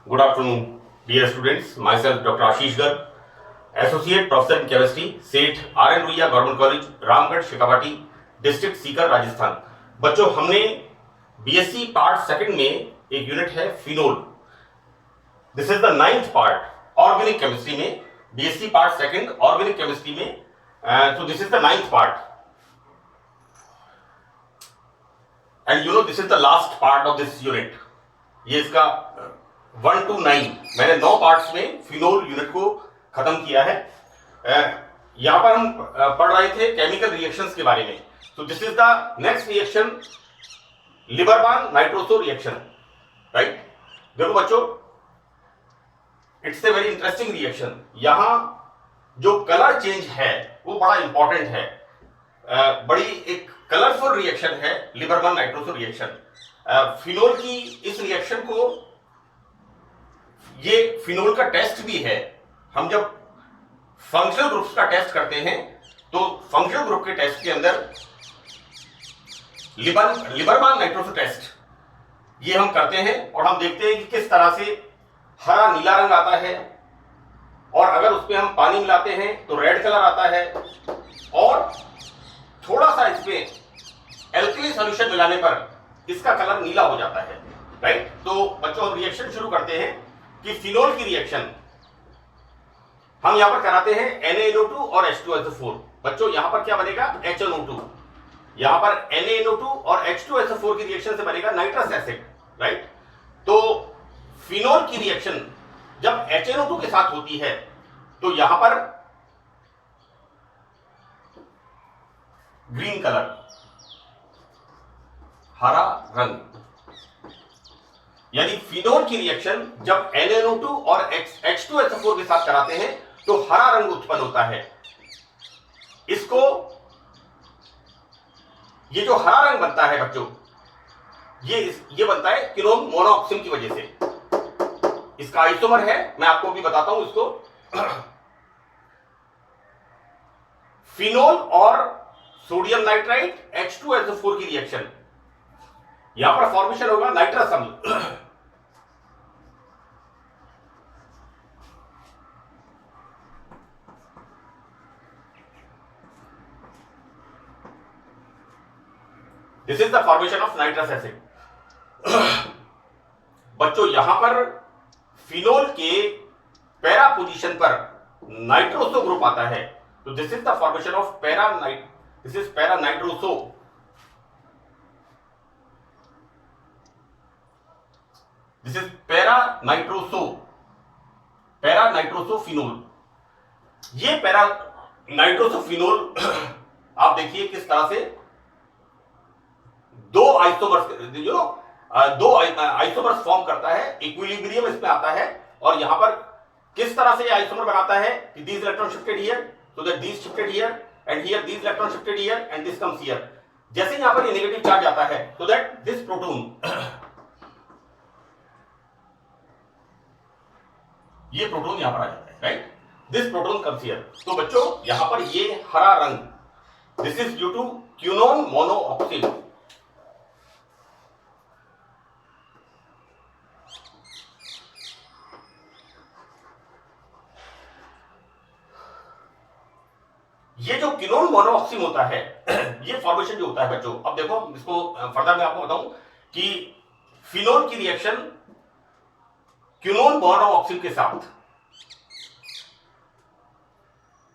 Good afternoon, dear students. Myself, Dr. Ashish Garg, Associate Professor in Chemistry, Seth R.N. Ruia government college, Ramgarh, Shekhawati, district Sikar, Rajasthan. बच्चों, हमने BSc part second में एक unit है phenol. This is the 9th part organic chemistry में, BSc part second organic chemistry में। so this is the 9th part, and you know this is the last part of this unit. ये इसका 1 to 9 मैंने 9 parts में phenol unit को खत्म किया है। यहां पर हम पढ़ रहे थे केमिकल रिएक्शंस के बारे में। तो this is the next reaction, लिबरमान nitroso reaction, right. देखो बच्चों, it's a very interesting reaction. यहां जो कलर चेंज है वो बड़ा इंपॉर्टेंट है। बड़ी एक कलरफुल रिएक्शन है लिबरमान नाइट्रोसो रिएक्शन। फिनोल की इस रिएक्शन को, ये फिनोल का टेस्ट भी है। हम जब फंक्शनल ग्रुप्स का टेस्ट करते हैं तो फंक्शनल ग्रुप के टेस्ट के अंदर लिबरमान नाइट्रोसो टेस्ट ये हम करते हैं और हम देखते हैं कि किस तरह से हरा नीला रंग आता है, और अगर उसमें हम पानी मिलाते हैं तो रेड कलर आता है, और थोड़ा सा इसमें एल्कली सॉल्यूशन मिलाने पर इसका कलर नीला हो जाता है, राइट। तो बच्चों, हम रिएक्शन शुरू करते हैं कि फिनोल की रिएक्शन हम यहां पर कराते हैं NaNO2 और H2SO4। बच्चों, यहां पर क्या बनेगा? HNO2। यहां पर NaNO2 और H2SO4 की रिएक्शन से बनेगा नाइट्रस एसिड, राइट। तो फिनोल की रिएक्शन जब HNO2 के साथ होती है तो यहां पर ग्रीन कलर, हरा रंग, यानी फिनोल की रिएक्शन जब NaNO2 और H2SO4 के साथ कराते हैं तो हरा रंग उत्पन्न होता है। इसको, ये जो हरा रंग बनता है बच्चों, ये बनता है क्विनोन मोनोऑक्सिम की वजह से। इसका आइसोमर है, मैं आपको भी बताता हूं इसको। फिनोल और सोडियम नाइट्राइट H2SO4 की रिएक्शन, यहां पर फॉर्मेशन होगा नाइट्रस अम्ल। This is the formation of nitrous acid. बच्चों, यहां पर फिनोल के पैरा पोजीशन पर नाइट्रोसो ग्रुप आता है, तो this is the formation of this is para nitroso. This is para nitroso phenol. ये पैरा नाइट्रोसो फिनोल आप देखिए किस तरह से दो आइसोमर्स फॉर्म करता है, इक्विलिब्रियम इसमें आता है, और यहां पर किस तरह से आइसोमर बनाता है कि these electron shifted here, so that these shifted here, and here these electron shifted here, and this comes here। जैसे यहां पर ये नेगेटिव चार्ज आता है, so that this प्रोटॉन ये प्रोटॉन यहां पर आ जाता है, right. This proton comes here. तो बच्चों, यहां पर ये हरा रंग, this is due to quinone monoxime. ये जो क्विनोन मोनोऑक्सिम होता है, ये फॉर्मेशन जो होता है बच्चों, अब देखो इसको फर्दर मैं आपको बताऊं कि फिनोल की रिएक्शन क्विनोन मोनोऑक्सिम के साथ,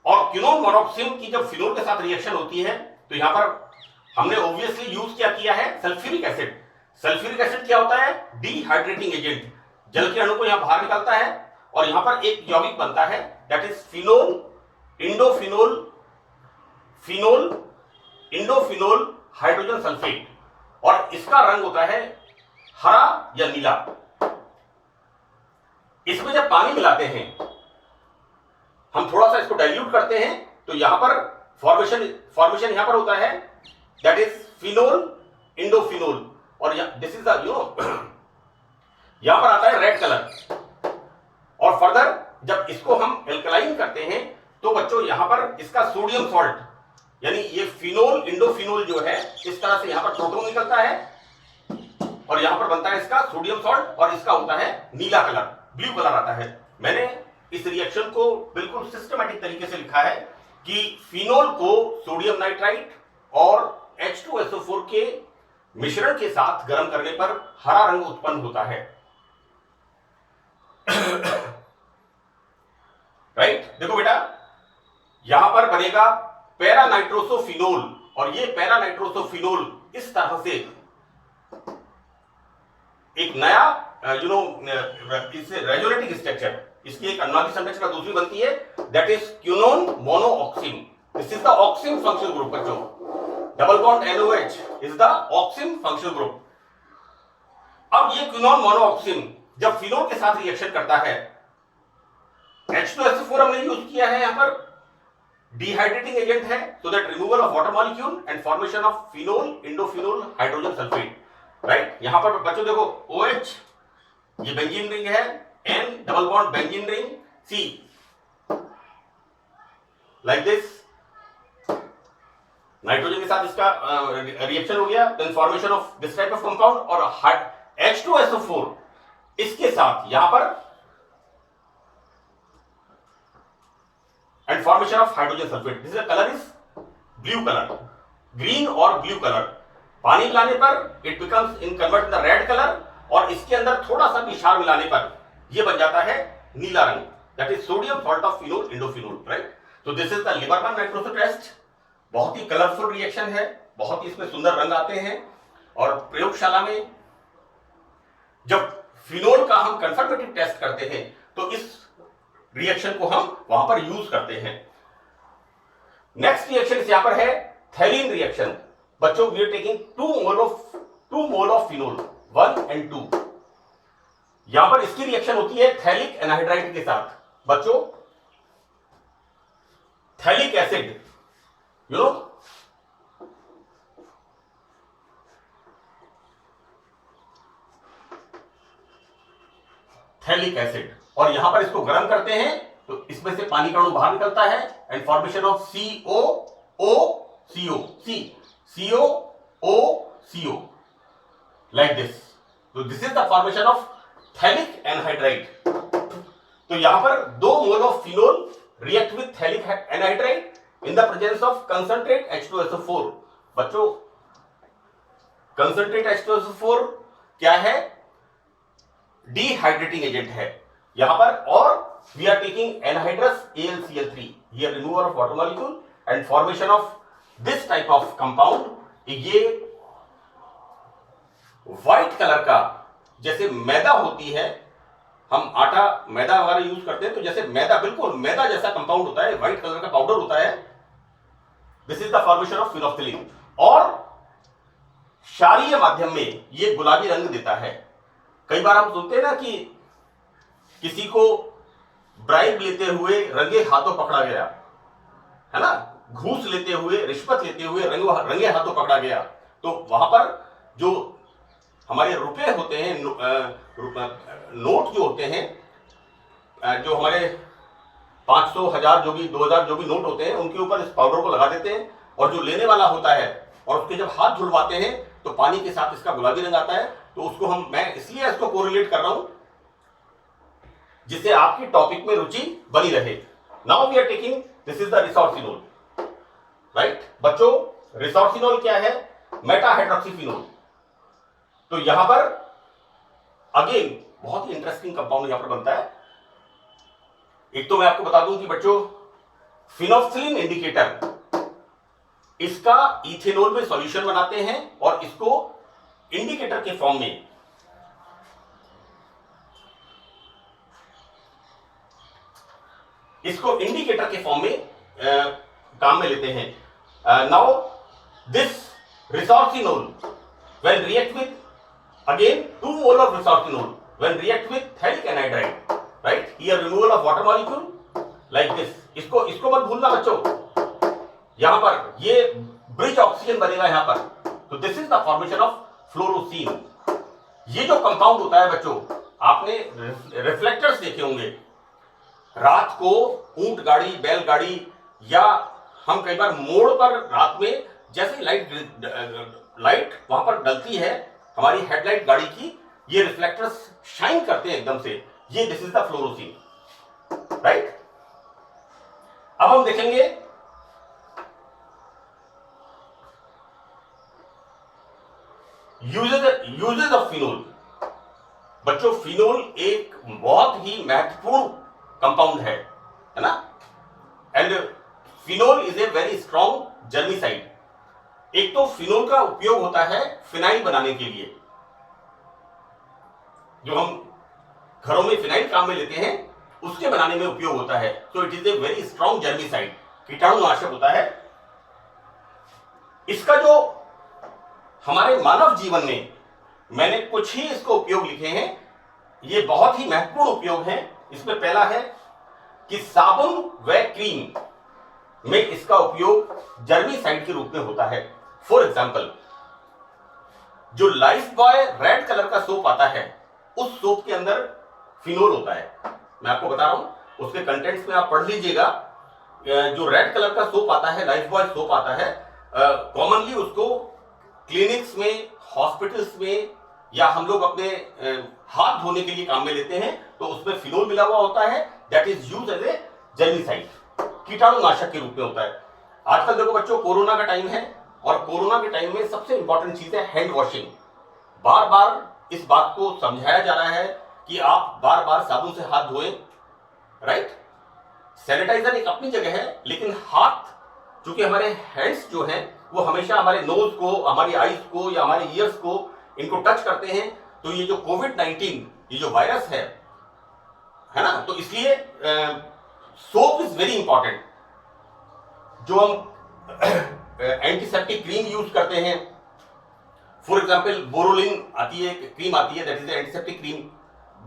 और क्विनोन मोनोऑक्सिम की जब फिनोल के साथ रिएक्शन होती है तो यहां पर हमने ऑब्वियसली यूज क्या किया है? Sulphuric acid. सल्फ्यूरिक एसिड क्या होता है? डिहाइड्रेटिंग एजेंट, जल के अणु को यहां बाहर निकालता है, और यहां पर एक यौगिक बनता है, दैट इज इंडोफिनोल हाइड्रोजन सल्फेट, और इसका रंग होता है हरा या नीला। इसमें जब पानी मिलाते हैं, हम थोड़ा सा इसको डाइल्यूट करते हैं, तो यहां पर फॉर्मेशन यहां पर होता है, दैट इज फिनोल इंडोफिनोल, और दिस इज यहां पर आता है रेड कलर। और फर्दर जब इसको हम एल्कलाइन करते हैं तो बच्चों यहां पर इसका सोडियम सॉल्ट, यानी ये फिनोल इंडोफिनोल जो है, इस तरह से यहां पर प्रोटॉन निकलता है, और यहां पर बनता है इसका सोडियम सॉल्ट और इसका होता है नीला कलर, ब्लू कलर आता है। मैंने इस रिएक्शन को बिल्कुल सिस्टमैटिक तरीके से लिखा है कि फिनोल को सोडियम नाइट्राइट और H2SO4 के मिश्रण के साथ गर्म करने पर हरा रंग उत्पन्न होता है। राइट, देखो बेटा यहां पर बनेगा पैरा नाइट्रोसोफिनोल और ये पैरा नाइट्रोसोफिनोल इस तरह से एक नया इससे रेजोनेटिक स्ट्रक्चर, इसकी एक अनुनादी संरचना दूसरी बनती है, that is quinone monoxime. This is the oxime functional group बच्चों। Double bond NOH is the oxime functional group. अब ये क्यूनोन मोनोऑक्सिन जब फिनोल के साथ रिएक्शन करता है, H2SO4 हमने यूज किया है, यहां पर डिहाइड्रेटिंग एजेंट है, so that removal of water molecule and formation of phenol indophenol hydrogen sulphate. Right, यहां पर बच्चों देखो OH ये बेंजीन रिंग है, N double bond benzene ring, C like this, nitrogen के साथ इसका रिएक्शन हो गया, then formation of this type of compound, और H2SO4 इसके साथ यहां पर and formation of hydrogen sulphate. This colour is blue colour, green और ब्लू कलर। पानी मिलाने पर it becomes in convert the red colour, और इसके अंदर थोड़ा सा भी क्षार मिलाने पर यह बन जाता है नीला रंग, that is sodium salt of phenol indophenol. Right, तो this is the Liebermann nitroso test. बहुत ही कलरफुल रिएक्शन है, बहुत ही इसमें सुंदर रंग आते हैं, और प्रयोगशाला में जब फिनोल का हम कंफर्मेटिव टेस्ट करते हैं तो इस रिएक्शन को हम वहां पर यूज करते हैं। नेक्स्ट रिएक्शन यहां पर है थैलीन रिएक्शन। बच्चों we are taking 2 mole of phenol, 1 and 2। यहां पर इसकी रिएक्शन होती है थैलिक एनहाइड्राइड के साथ। बच्चों phthalic acid, you know, phthalic acid, और यहां पर इसको गर्म करते हैं तो इसमें से पानी का अणु बाहर निकलता है and formation of COO like this. तो this is the formation of phthalic anhydride. तो यहां पर 2 mole of phenol react with phthalic anhydride in the presence of concentrate H2SO4। बच्चों कंसंट्रेट H2SO4 क्या है? डिहाइड्रेटिंग एजेंट है यहां पर, और we are taking anhydrous AlCl3, ये removal of water molecule and formation of this type of compound. ये white colour का, जैसे मैदा होती है, हम आटा मैदा वगैरह यूज करते हैं, तो जैसे मैदा, बिल्कुल मैदा जैसा कंपाउंड होता है, व्हाइट कलर का पाउडर होता है। This is the formation of phenolphthalein, और क्षारीय माध्यम में ये गुलाबी रंग देता है। कई बार हम सुनते हैं ना कि किसी को ब्राइब लेते हुए रंगे हाथों पकड़ा गया, है ना, घूस लेते हुए, रिश्वत लेते हुए रंगे हाथों पकड़ा गया। तो वहां पर जो हमारे रुपए होते हैं, नोट जो होते हैं, जो हमारे 500, 1000, जो भी 2000 जो भी नोट होते हैं, उनके ऊपर इस पाउडर को लगा देते हैं, और जो लेने वाला होता है और उसके जब हाथ धुलवाते हैं तो पानी के साथ इसका गुलाबी रंग आता है। तो उसको मैं इसलिए इसको कोरिलेट कर रहा हूं जिससे आपकी टॉपिक में रुचि बनी रहे। Now we are taking, this is the resorcinol. Right बच्चों, रिसोर्सिनोल क्या है? Meta hydroxyphenol. तो यहां पर अगेन बहुत ही इंटरेस्टिंग कंपाउंड यहां पर बनता है। एक तो मैं आपको बता दूं कि बच्चों फिनोफ्थलीन इंडिकेटर, इसका इथेनॉल में सॉल्यूशन बनाते हैं और इसको इंडिकेटर के फॉर्म में काम में लेते हैं। Now this resorcinol when react with, again 2 mole of resorcinol when react with phthalic anhydride, right, here removal of water molecule like this. इसको मत भूलना बच्चों, यहां पर ये ब्रिज ऑक्सीजन बनेगा यहां पर। तो this is the formation of fluorescein. ये जो कंपाउंड होता है बच्चों, आपने रिफ्लेक्टर्स देखे होंगे, रात को ऊंट गाड़ी, बैलगाड़ी, या हम कई बार मोड़ पर रात में जैसे लाइट वहां पर डलती है हमारी हेडलाइट गाड़ी की, ये रिफ्लेक्टर्स शाइन करते हैं एकदम से, ये दिस इज द फ्लोरोसीन, राइट। अब हम देखेंगे यूजेज ऑफ फिनोल। बच्चों, फिनोल एक बहुत ही महत्वपूर्ण कंपाउंड है ना, and phenol is a very strong germicide. एक तो फिनोल का उपयोग होता है फिनाइल बनाने के लिए, जो हम घरों में फिनाइल काम में लेते हैं उसके बनाने में उपयोग होता है। तो it is a very strong germicide, कीटाणुनाशक होता है। इसका जो हमारे मानव जीवन में, मैंने कुछ ही इसको उपयोग लिखे हैं, ये बहुत ही महत्वपूर्ण उपयोग हैं। इसमें पहला है कि साबुन व क्रीम में इसका उपयोग जर्मिसाइड के रूप में होता है। फॉर एग्जाम्पल, जो लाइफ बॉय रेड कलर का सोप आता है, उस सोप के अंदर फिनोल होता है। मैं आपको बता रहा हूं, उसके कंटेंट्स में आप पढ़ लीजिएगा। जो रेड कलर का सोप आता है, लाइफ बॉय सोप आता है, कॉमनली उसको क्लिनिक्स में, हॉस्पिटल्स में, या हम लोग अपने हाथ धोने के लिए काम में लेते हैं, तो उसमें फिनोल मिला हुआ होता है। That is used as a germicide, कीटाणुनाशक के रूप में होता है। आजकल देखो बच्चों, कोरोना का टाइम है, और कोरोना के टाइम में सबसे इंपॉर्टेंट चीज है हैंड वॉशिंग। बार बार इस बात को समझाया जा रहा है कि आप बार बार साबुन से हाथ धोएं, राइट। सैनिटाइजर एक अपनी जगह है, लेकिन हाथ, चूंकि हमारे हैंड्स जो हैं वो हमेशा हमारे नोज को, हमारी आईज को या हमारे ईयर्स को, इनको टच करते हैं, तो ये जो कोविड-19 ये जो वायरस है ना, तो इसलिए सोप इज वेरी इंपॉर्टेंट। जो हम एंटीसेप्टिक क्रीम यूज करते हैं, फॉर एग्जाम्पल बोरोलिन आती है, क्रीम आती है, that is antiseptic cream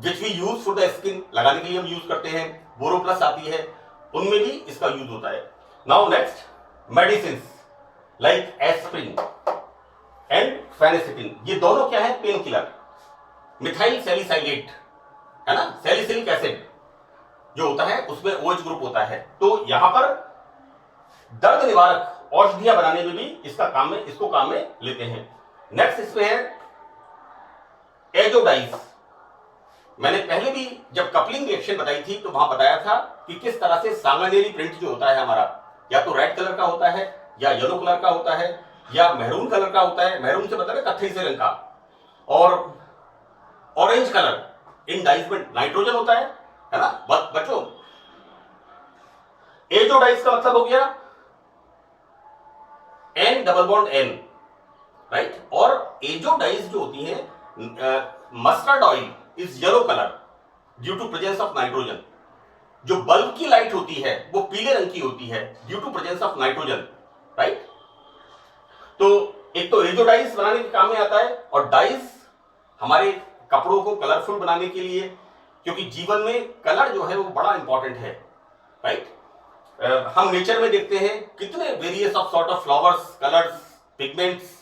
which we use for the skin, लगाने के लिए हम यूज करते हैं। बोरो प्लस आती है, उनमें भी इसका यूज होता है। Now next, medicine like aspirin and phenacetin, ये दोनों क्या है? Pain killer. मिथाइल सैलिसाइलेट है ना, सैलिसिलिक एसिड जो होता है उसमें OH ग्रुप होता है। तो यहां पर दर्द निवारक औषधियां बनाने में भी इसको काम में लेते हैं। नेक्स्ट इसमें है एजोडाइज। मैंने पहले भी जब कपलिंग रिएक्शन बताई थी तो वहां बताया था कि किस तरह से सांगानेरी प्रिंट जो होता है हमारा, या तो रेड कलर का होता है, या येलो कलर का होता है, या मेहरून कलर का होता है। मेहरून से मतलब है कत्थई से रंग का, और ऑरेंज कलर इन डाइज में नाइट्रोजन होता है ना बच्चों। एजोडाइज का मतलब हो गया N double bond N, right. और एजोडाइज जो होती है, mustard oil is yellow colour due to presence of nitrogen. जो बल्ब की लाइट होती है वो पीले रंग की होती है due to presence of nitrogen, right. तो एक तो एजोडाइज बनाने के काम में आता है, और डाइज हमारे कपड़ों को कलरफुल बनाने के लिए, क्योंकि जीवन में कलर जो है वो बड़ा इंपॉर्टेंट है, राइट। हम नेचर में देखते हैं कितने various of sort of flowers, colours, pigments,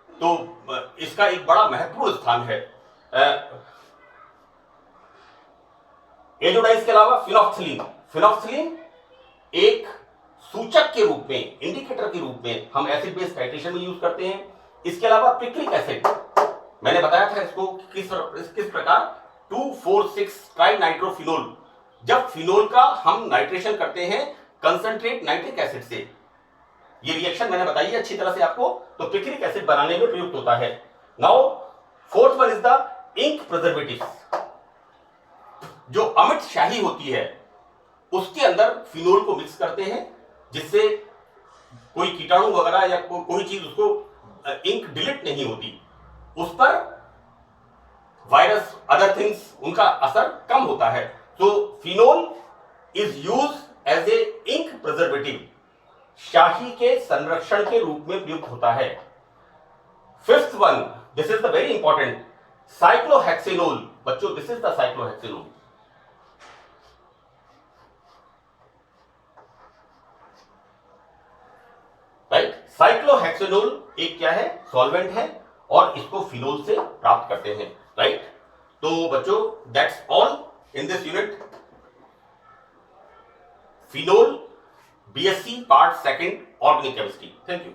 तो इसका एक बड़ा महत्वपूर्ण स्थान है। एजोडाइज के अलावा फिनोक्सिलीन एक सूचक के रूप में, इंडिकेटर के रूप में हम एसिड बेस टाइट्रेशन में यूज करते हैं। इसके अलावा पिक्रिक एसिड, मैंने बताया था इसको किस प्रकार, 2,4,6 ट्राइनाइट्रोफिनोल। जब फिनोल का हम नाइट्रेशन करते हैं कंसंट्रेट नाइट्रिक एसिड से, ये रिएक्शन मैंने बताई है अच्छी तरह से आपको, तो पिक्रिक एसिड बनाने में प्रयुक्त होता है। Now fourth one is the ink preservative. जो अमिट शाही होती है उसके अंदर फिनोल को मिक्स करते हैं, जिससे कोई कीटाणु वगैरह या कोई चीज उसको इंक डिलीट नहीं होती, उस पर वायरस, अदर थिंग्स, उनका असर कम होता है। तो phenol is use as a ink preservative, शाही के संरक्षण के रूप में प्रयुक्त होता है। Fifth one, this is the very important, cyclohexanol. बच्चों, this is the cyclohexanol. Right, cyclohexanol एक क्या है? सॉल्वेंट है, और इसको फिनोल से प्राप्त करते हैं, राइट। तो बच्चों, that's all in this unit. Phenol BSc part second organic chemistry. Thank you.